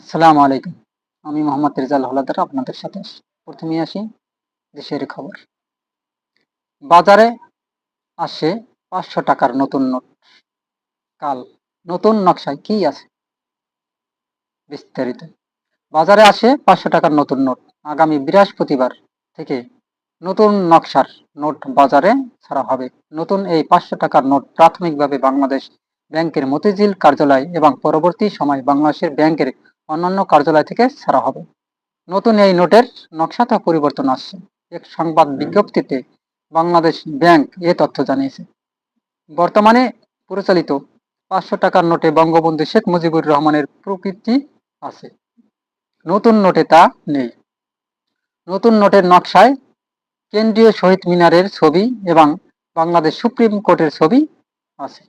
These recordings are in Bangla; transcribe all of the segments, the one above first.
আসসালামু আলাইকুম। আমি মোহাম্মদ রেজাল হলাদার আপনাদের সাথে প্রথমে আসি দেশের খবর। বাজারে আসে ৫০০ টাকার নতুন নোট। কাল নতুন নকশায় কি আছে বিস্তারিত। বাজারে আসে ৫০০ টাকার নতুন নোট। আগামী বৃহস্পতিবার থেকে নতুন নকশার নোট বাজারে ছাড়া হবে। নতুন এই ৫০০ টাকার নোট প্রাথমিকভাবে বাংলাদেশ ব্যাংকের মতিঝিল কার্যালয় এবং পরবর্তী সময় বাংলাদেশের ব্যাংকের অন্যান্য কার্যালয় থেকে ছাড়া হবে। নতুন এই নোটের নকশাতে পরিবর্তন আসছে। এক সংবাদ বিজ্ঞপ্তিতে বাংলাদেশ ব্যাংক এ তথ্য জানিয়েছে। বর্তমানে পরিচালিত ৫০০ টাকার নোটে বঙ্গবন্ধু শেখ মুজিবুর রহমানের প্রকৃতি আছে। নতুন নোটে তা নেই। নতুন নোটের নকশায় কেন্দ্রীয় শহীদ মিনারের ছবি এবং বাংলাদেশ সুপ্রিম কোর্টের ছবি আছে।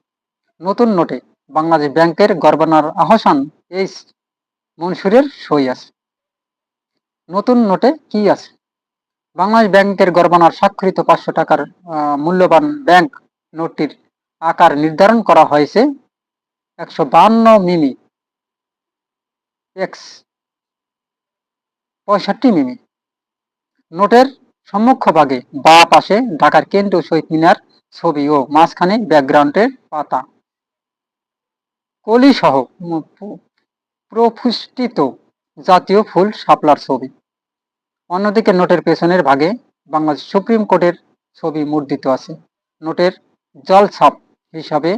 নতুন নোটে বাংলাদেশ ব্যাংকের গভর্নর আহসান এইচ মনসুরের সই আছে। নতুন নোটে কি আছে? বাংলাদেশ ব্যাংকের গভর্নর স্বাক্ষরিত ৫০০ টাকার মূল্যবান ব্যাংক নোটটির আকার নির্ধারণ করা হয়েছে ১৫২ মিমি এক্স ৬৫ মিমি। নোটের সম্মুখভাগে বাঁ পাশে ঢাকার কেন্দ্রীয় শহীদ মিনার ছবি ও মাঝখানে ব্যাকগ্রাউন্ডের পাতা কলি সহ প্রফুষ্টিত জাতীয় ফুল শাপলার ছবি। অন্যদিকে নোটের পেছনের ভাগে বাংলাদেশ সুপ্রিম কোর্টের ছবি মুদ্রিত আছে। নোটের জলছাপ হিসাবে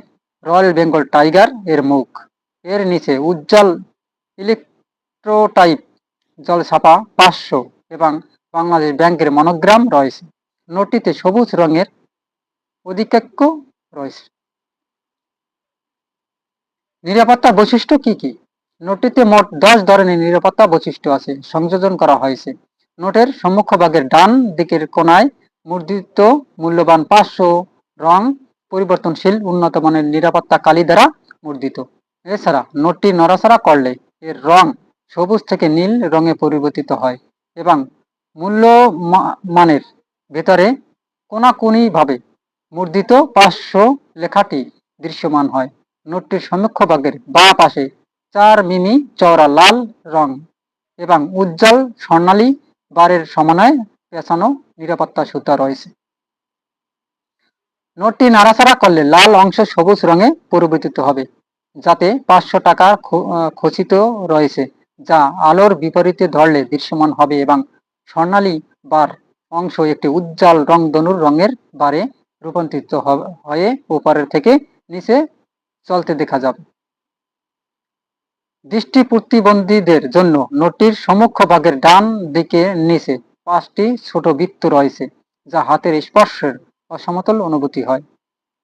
রয়্যাল বেঙ্গল টাইগার এর মুখ। এর নিচে উজ্জ্বল ইলেকট্রোটাইপ জলছাপা ৫০০ এবং বাংলাদেশ ব্যাংকের মনোগ্রাম রয়েছে। নোটটিতে সবুজ রঙের অধিকাক্ষ রয়েছে। নিরাপত্তা বৈশিষ্ট্য কি কি? নোটটিতে মোট ১০ ধরনের নিরাপত্তা বৈশিষ্ট্য আছে সংযোজন করা হয়েছে। নোটের সম্মুখভাগের ডান দিকের কোনায় মুদ্রিত মূল্যবান ৫০০ রং পরিবর্তনশীল উন্নত মানের নিরাপত্তা কালি দ্বারা মুদ্রিত। এছাড়া নোটটি নড়াচড়া করলে এর রং সবুজ থেকে নীল রঙে পরিবর্তিত হয় এবং মূল্যমানের ভেতরে কোনাকুনিভাবে মুদ্রিত ৫০০ লেখাটি দৃশ্যমান হয়। নোটটির সম্মুখভাগের বাঁ পাশে ৪ মিমি চওড়া লাল রং এবং উজ্জ্বল স্বর্ণালী বারের সমন্বয়ে পেঁচানো নিরাপত্তা সুতা রয়েছে। নোটটি নাড়াচাড়া করলে লাল অংশ সবুজ রঙে পরিবর্তিত হবে, যাতে ৫০০ টাকা খচিত রয়েছে, যা আলোর বিপরীতে ধরলে দৃশ্যমান হবে এবং স্বর্ণালী বার অংশ একটি উজ্জ্বল রংধনুর রঙের বারে রূপান্তরিত হয়ে উপরের থেকে নিচে চলতে দেখা যাবে। দৃষ্টি প্রতিবন্ধীদের জন্য নোটটির সম্মুখভাগের ডান দিকে নিচে ৫টি ছোট বৃত্ত রয়েছে, যা হাতের স্পর্শের অসমতল অনুভূতি হয়।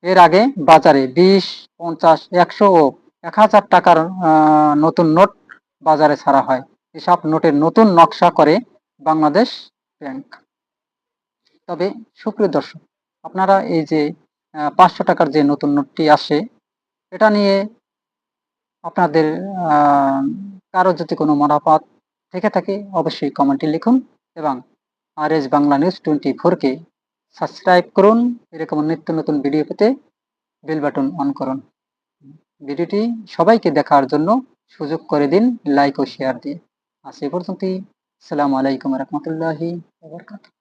এর আগে বাজারে ২০, ৫০, ১০০ ও ১০০০ টাকার নতুন নোট বাজারে ছাড়া হয়। এসব নোটের নতুন নকশা করে বাংলাদেশ ব্যাংক। তবে সুপ্রিয় দর্শক, আপনারা এই যে ৫০০ টাকার যে নতুন নোটটি আসে, এটা নিয়ে আপনাদের কারো যদি কোনো মতামত থেকে থাকে অবশ্যই কমেন্টে লিখুন এবং RS বাংলা নিউজ 24-কে সাবস্ক্রাইব করুন। এরকম নিত্য নতুন ভিডিও পেতে বেল বাটন অন করুন। ভিডিওটি সবাইকে দেখার জন্য সুযোগ করে দিন লাইক ও শেয়ার দিয়ে। আজ এ পর্যন্তই। আসসালামু আলাইকুম রহমতুল্লাহি ওয়া বারাকাতুহু।